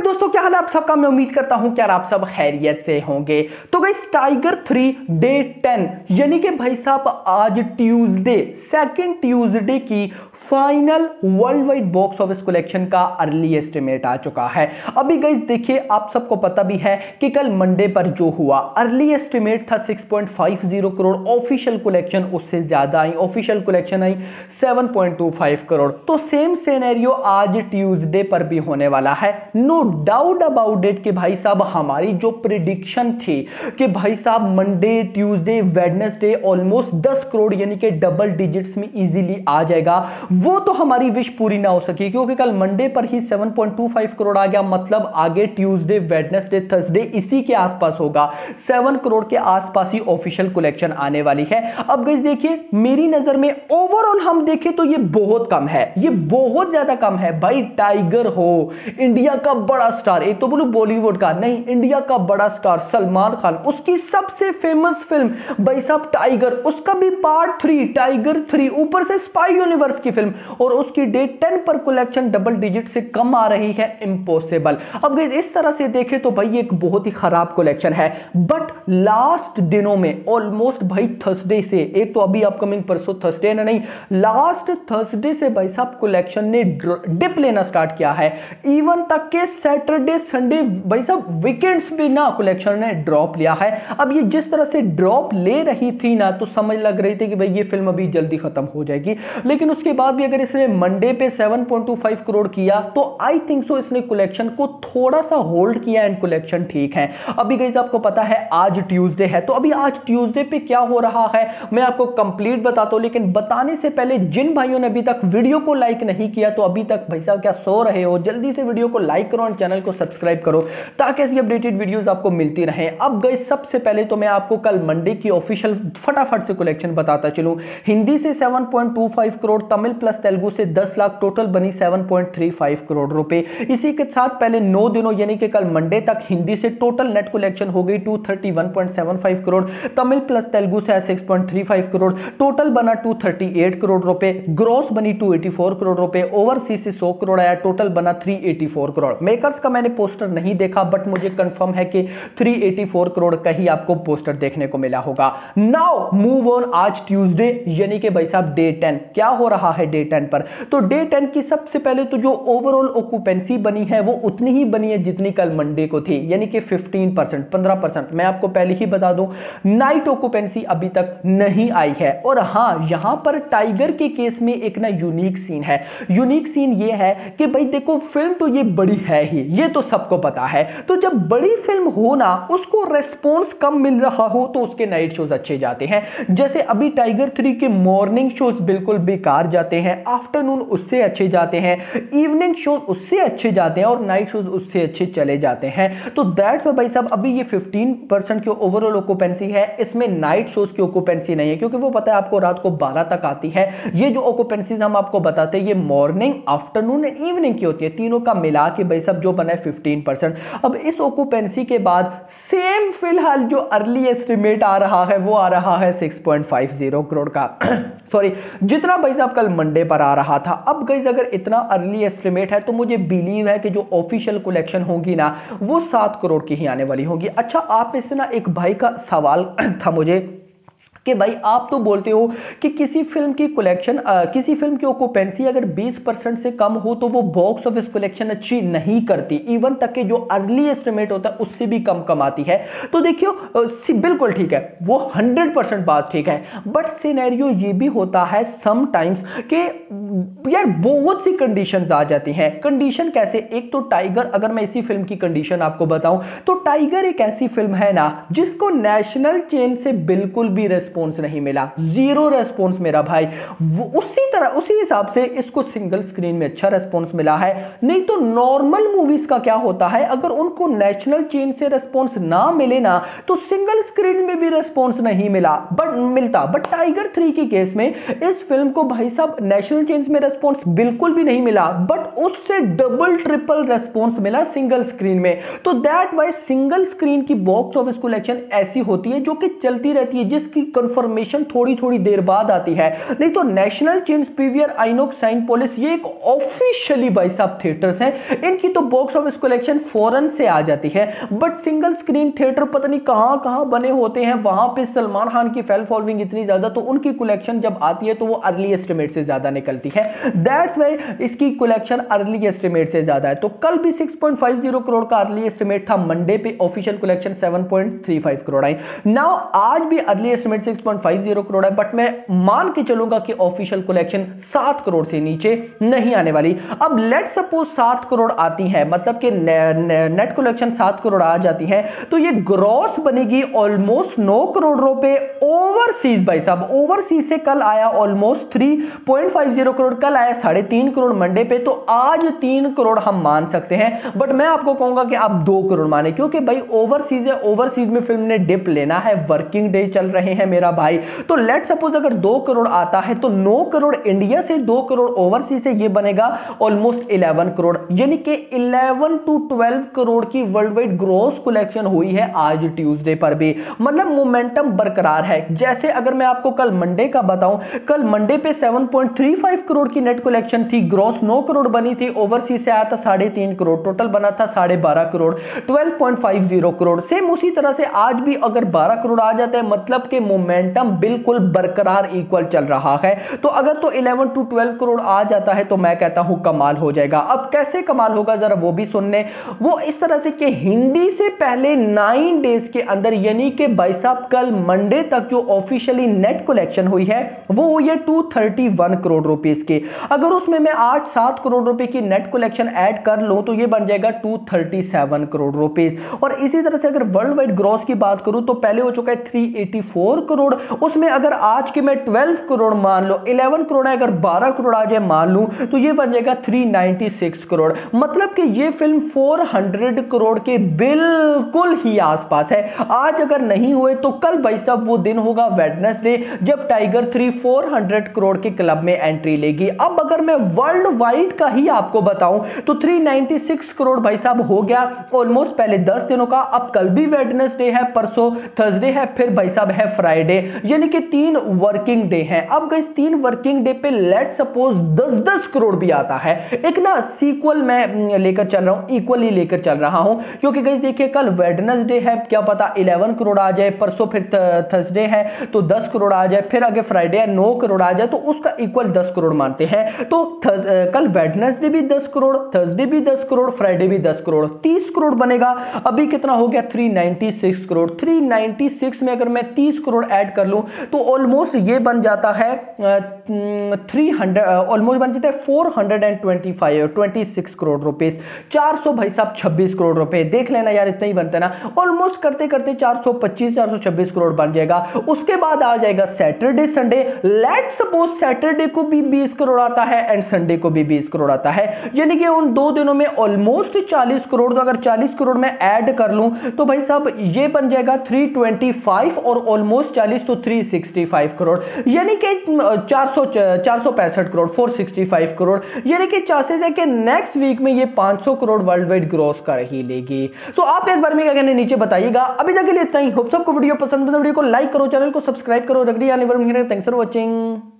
Right दोस्तों, क्या हाल है आप सबका। मैं उम्मीद करता हूं कि आप सब खैरियत से होंगे। तो गाइस, टाइगर 3 डे 10 यानी कि भाई साहब आज ट्यूसडे, सेकंड ट्यूसडे की final world wide box office collection का अर्ली एस्टिमेट आ चुका है। अभी गाइस देखिए, आप सबको पता भी है कि कल मंडे पर जो हुआ अर्ली एस्टिमेट था 6.50 करोड़, ऑफिशियल कलेक्शन उससे ज्यादा आई, ऑफिशियल कलेक्शन आई 7.25 करोड़। तो सेम सिनेरियो आज ट्यूसडे पर भी होने वाला है। नो डाउट अबाउट इट कि भाई साहब हमारी जो प्रिडिक्शन थी कि भाई साहब Monday, Tuesday, Wednesday almost 10 crore यानी कि डबल डिजिट्स में इजीली आ जाएगा, वो तो हमारी विश पूरी ना हो सकी, क्योंकि कल मंडे पर ही 7.25 करोड़ आ गया। मतलब आगे ट्यूसडे, वेडनेसडे, थर्सडे इसी के आसपास होगा, 7 करोड़ के आसपास ही ऑफिशियल कलेक्शन आने वाली है। अब गाइस देखिए, मेरी नजर में ओवरऑल हम देखें तो ये बहुत कम है, ये बहुत ज्यादा कम है। भाई टाइगर हो, इंडिया का बड़ा स्टार, एक तो बोलूं बॉलीवुड का नहीं, इंडिया का बड़ा स्टार सलमान खान, उसकी सबसे फेमस फिल्म भाई साहब टाइगर, उसका भी पार्ट 3 टाइगर 3, ऊपर से स्पाई यूनिवर्स की फिल्म, और उसकी डे 10 पर कलेक्शन डबल डिजिट से कम आ रही है, इम्पॉसिबल। अब गाइस इस तरह से देखें तो भाई एक बहुत ही खराब कलेक्शन है। बट लास्ट दिनों में ऑलमोस्ट भाई थर्सडे से, एक तो अभी अपकमिंग परसों थर्सडे ना, नहीं लास्ट थर्सडे से भाई साहब कलेक्शन ने डिप लेना स्टार्ट किया है। इवन तक के सैटरडे, संडे भाई साहब वीकेंड्स पे ना कलेक्शन ने ड्रॉप लिया है। अब ये जिस तरह से ड्रॉप ले रही थी ना, तो समझ लग रही थी कि भाई ये फिल्म अभी जल्दी खत्म हो जाएगी। लेकिन उसके बाद भी अगर इसने मंडे पे 7.25 करोड़ किया तो आई थिंक सो इसने कलेक्शन को थोड़ा सा होल्ड किया एंड कलेक्शन ठीक है। अभी गाइस आपको पता है आज ट्यूसडे है, तो अभी आज ट्यूसडे पे क्या हो रहा है मैं आपको कंप्लीट बताता हूं। लेकिन बताने से पहले जिन भाइयों ने अभी तक वीडियो को लाइक नहीं किया, तो अभी तक भाई साहब क्या सो रहे हो, जल्दी से वीडियो को लाइक करो और चैनल को सब्सक्राइब करो ताकि ऐसी अपडेटेड वीडियोस आपको मिलती रहे। अब गाइस सबसे पहले तो मैं आपको कल मंडे की ऑफिशियल फटाफट से कलेक्शन बताता चलूं। हिंदी से 7.25 करोड़, तमिल प्लस तेलुगु से 10 लाख, टोटल बनी 7.35 करोड़ रुपए। इसी के साथ पहले 9 दिनों यानी कि कल मंडे तक हिंदी से टोटल नेट कलेक्शन हो गई 231.75 करोड़, तमिल प्लस तेलुगु से 6.35 करोड़, टोटल बना 238 करोड़ रुपए, ग्रॉस बनी 284 करोड़ रुपए, ओवरसीज से 100 करोड़ आया, टोटल बना 384 करोड़। मेकर्स का मैंने पोस्टर नहीं देखा, बट मुझे कंफर्म है कि 384 करोड़ का ही आपको पोस्टर देखने को मिला होगा। नाउ मूव ऑन, आज ट्यूसडे यानी कि भाई साहब डे 10 क्या हो रहा है डे 10 पर। तो डे 10 की सबसे पहले तो जो ओवरऑल ऑक्यूपेंसी बनी है वो उतनी ही बनी है जितनी कल मंडे को थी, यानी कि 15%, 15%। मैं आपको पहले ही बता दूं, नाइट ऑक्यूपेंसी अभी तक नहीं आई है। और हां, यहां पर टाइगर के केस में एक ना यूनिक सीन है। यूनिक सीन ये है कि भाई देखो, फिल्म तो ये बड़ी है ही, ये तो सबको पता है। तो जब बड़ी फिल्म हो ना, उसको रेस्पॉन्स कम मिल रहा हो तो उसके नाइट शोज अच्छे जाते हैं। जैसे अभी टाइगर 3 के मॉर्निंग शोज बिल्कुल बेकार जाते हैं, आफ्टरनून उससे अच्छे जाते हैं, इवनिंग शोज उससे अच्छे जाते हैं, और नाइट शोज उससे अच्छे चले जाते हैं। तो दैट्स भाई साहब अभी ये 15% की ओवरऑल ऑक्यूपेंसी है, इसमें नाइट शोज की ऑक्यूपेंसी नहीं है, क्योंकि वो पता है आपको रात को 12 तक आती है। ये जो ऑक्यूपेंसीज हम आपको बताते हैं ये मॉर्निंग, आफ्टरनून एंड इवनिंग की होती है, तीनों का मिला के भाई साहब जो बना है 15%। अब इस ऑक्यूपेंसी के बाद सेम फिलहाल जो अर्ली एस्टिमेट आ रहा है वो आ रहा है 6.50 करोड़ का सॉरी, जितना भाई साहब कल मंडे पर आ रहा था। अब गाइस अगर इतना अर्ली एस्टिमेट है तो मुझे बिलीव है कि जो ऑफिशियल कलेक्शन होगी ना वो 7 करोड़ की ही आने वाली होगी। अच्छा, आप इससे ना एक भाई का सवाल था मुझे कि भाई आप तो बोलते हो कि किसी फिल्म की कलेक्शन, किसी फिल्म की ऑक्यूपेंसी अगर 20% से कम हो तो वो बॉक्स ऑफिस कलेक्शन अच्छी नहीं करती, इवन तक के जो अर्ली एस्टिमेट होता है उससे भी कम कमाती है। तो देखियो, बिल्कुल ठीक है, वो 100% बात ठीक है, बट सिनेरियो ये भी होता है समटाइम्स कि यार बहुत सी कंडीशंस आ जाती हैं। कंडीशन कैसे, एक तो टाइगर, अगर मैं इसी फिल्म की कंडीशन आपको बताऊं तो टाइगर एक ऐसी फिल्म है ना जिसको नेशनल चेन से बिल्कुल भी रेस्पॉन्स नहीं मिला, जीरो रेस्पॉन्स मेरा भाई। उसी तरह उसी हिसाब से इसको सिंगल स्क्रीन में अच्छा रेस्पॉन्स मिला है। नहीं तो नॉर्मल मूवीज का क्या होता है, अगर उनको नेशनल चेन से रेस्पॉन्स ना मिले ना तो सिंगल स्क्रीन में भी रेस्पॉन्स नहीं मिलता। बट टाइगर 3 के केस में इस फिल्म को भाई साहब नेशनल चेन में रेस्पॉन्स बिल्कुल भी नहीं मिला, बट उससे डबल ट्रिपल रेस्पॉन्स मिला सिंगल स्क्रीन में। तो दैट वाइज सिंगल स्क्रीन की बॉक्स ऑफिस कलेक्शन ऐसी होती है जो कि चलती रहती है, जिसकी कंफर्मेशन थोड़ी थोड़ी देर बाद आती है, नहीं तो नेशनल चेन्स पीवीआर, आइनॉक्स, साइनपोलिस ये एक ऑफिशियली भाई साहब थिएटर्स हैं, इनकी तो बॉक्स ऑफिस कलेक्शन फॉरेन से आ जाती है। बट सिंगल स्क्रीन थिएटर पता नहीं कहां कहां बने होते हैं, वहां पे सलमान खान की फैन फॉलोइंग इतनी ज्यादा, तो उनकी कलेक्शन जब आती है तो वो अर्ली एस्टिमेट से ज्यादा निकलती है। दैट्स व्हाई इसकी कलेक्शन अर्ली एस्टिमेट से ज्यादा है। तो कल भी 6.50 करोड़ का अर्ली एस्टिमेट था, मंडे पे ऑफिशियल कलेक्शन 7.35 करोड़ आई। नाउ आज भी अर्ली एस्टिमेट 6.50 करोड़ है, बट मैं मान के चलूंगा कि ऑफिशियल कलेक्शन 7 करोड़ से नीचे नहीं आने वाली। अब लेट सपोज 7 करोड़ आती है, मतलब कि नेट कलेक्शन 7 करोड़ आ जाती है, तो ये ग्रॉस बनेगी ऑलमोस्ट 9 करोड़ रुपए ओवरसीज। भाई साहब ओवरसीज से कल आया ऑलमोस्ट 3.50 करोड़, कल आया 3.5 करोड़ मंडे पे, तो आज 3 करोड़ हम मान सकते हैं। बट मैं आपको कहूंगा कि आप 2 करोड़ माने, क्योंकि भाई ओवरसीज है, ओवरसीज में फिल्म ने डिप लेना है, वर्किंग डे चल रहे हैं मेरा भाई। तो लेट सपोज अगर 2 करोड़ आता है तो 9 करोड़ इंडिया से, 2 करोड़ ओवरसीज से, ये बनेगा ऑलमोस्ट 11 करोड़, यानी कि 11 to 12 करोड़ की वर्ल्ड वाइड ग्रॉस कलेक्शन हुई है आज ट्यूसडे पर भी। मतलब मोमेंटम बरकरार है। जैसे अगर मैं आपको कल मंडे का बताऊं, कल मंडे पे 7.35 करोड़ की नेट कलेक्शन थी, ग्रॉस 9 करोड़ बनी थी, ओवरसीज से आया था 3.5 करोड़, टोटल बना था 12.5 करोड़, 12.50 करोड़। सेम उसी तरह से आज भी अगर 12 करोड़ आ जाता है, मतलब कि मोमेंटम बिल्कुल बरकरार इक्वल चल रहा है। तो अगर तो 11 to 12 करोड़ आ जाता है तो मैं कहता हूं कमाल हो जाएगा। अब कैसे कमाल होगा जरा वो भी सुनने, वो इस तरह से कि हिंदी से पहले 9 डेज के अंदर, यानी कि भाई साहब कल मंडे तक जो ऑफिशियली नेट कलेक्शन हुई है वो हुई है 231 करोड़ रुपीस की। अगर उसमें मैं आज 7 करोड़ रुपए की नेट कलेक्शन ऐड कर लूं तो ये बन जाएगा 237 करोड़ रुपीस। और इसी तरह से अगर वर्ल्ड वाइड ग्रॉस की बात करूं तो पहले हो चुका है 384 करोड़, उसमें अगर आज के मैं 12 करोड़ मान लो, 11 करोड़ है, अगर 12 करोड़ आ जाए मान लूं तो ये बन जाएगा 396 करोड़। मतलब कि ये फिल्म 400 करोड़ के बिल्कुल ही आसपास है। आज अगर नहीं हुए तो कल भाई साहब वो दिन होगा वेडनेसडे जब टाइगर 3 400 करोड़ के क्लब में एंट्री लेगी। अब अगर मैं वर्ल्ड वाइड का ही आपको बताऊं तो 396 करोड़ भाई साहब हो गया ऑलमोस्ट पहले 10 दिनों का। अब कल भी वेडनेसडे है, परसों थर्सडे है, फिर भाई साहब है फ्राइडे, यानी कि 3 वर्किंग डे हैं। अब गाइस 3 वर्किंग डे पे लेट सपोज 10-10 करोड़ भी आता है, एक ना सीक्वल मैं लेकर चल रहा हूं, इक्वली लेकर चल रहा हूं, क्योंकि गाइस देखिए कल वेडनेसडे है, क्या पता 11 करोड़ आ जाए, परसों फिर थर्सडे है तो 10 करोड़ आ जाए, फिर आगे फ्राइडे है 9 करोड़ आ जाए, तो उसका इक्वल 10 करोड़ मानते हैं। तो कल वेडनेसडे भी 10 करोड़, थर्सडे भी 10 करोड़, फ्राइडे भी 10 करोड़, 30 करोड़ बनेगा। अभी कितना हो गया 396 करोड़। 396 में अगर मैं 30 करोड़ ऐड कर लूं तो ऑलमोस्ट ये बन जाता है 300, ऑलमोस्ट बन जाता है 426 करोड़ रुपीस, 400 भाई साहब 26 करोड़ रुपए, देख लेना यार इतना ही बनता है ना, ऑलमोस्ट करते करते 425 426 करोड़ बन जाएगा। उसके बाद आ जाएगा Saturday Sunday, let suppose Saturday को भी 20 करोड़ आता है एंड संडे को भी 20 करोड़ आता है, यानी कि उन 2 दिनों में ऑलमोस्ट 40 करोड़। तो अगर 40 करोड़ में ऐड कर लूं तो भाई साहब ये बन जाएगा 325 और ऑलमोस्ट 40 तो 365 करोड़, यानी कि 465 करोड़, 465 करोड़, यानी कि चांसेस है कि नेक्स्ट वीक में ये 500 करोड़ वर्ल्ड वाइड ग्रॉस कर ही लेगी। सो आप इस बारे में क्या कहने नीचे बताइएगा। अभी तक के लिए इतना ही, होप सबको वीडियो पसंद है, वीडियो को लाइक करो, चैनल को सब्सक्राइब करो, थैंक्स फॉर वॉचिंग।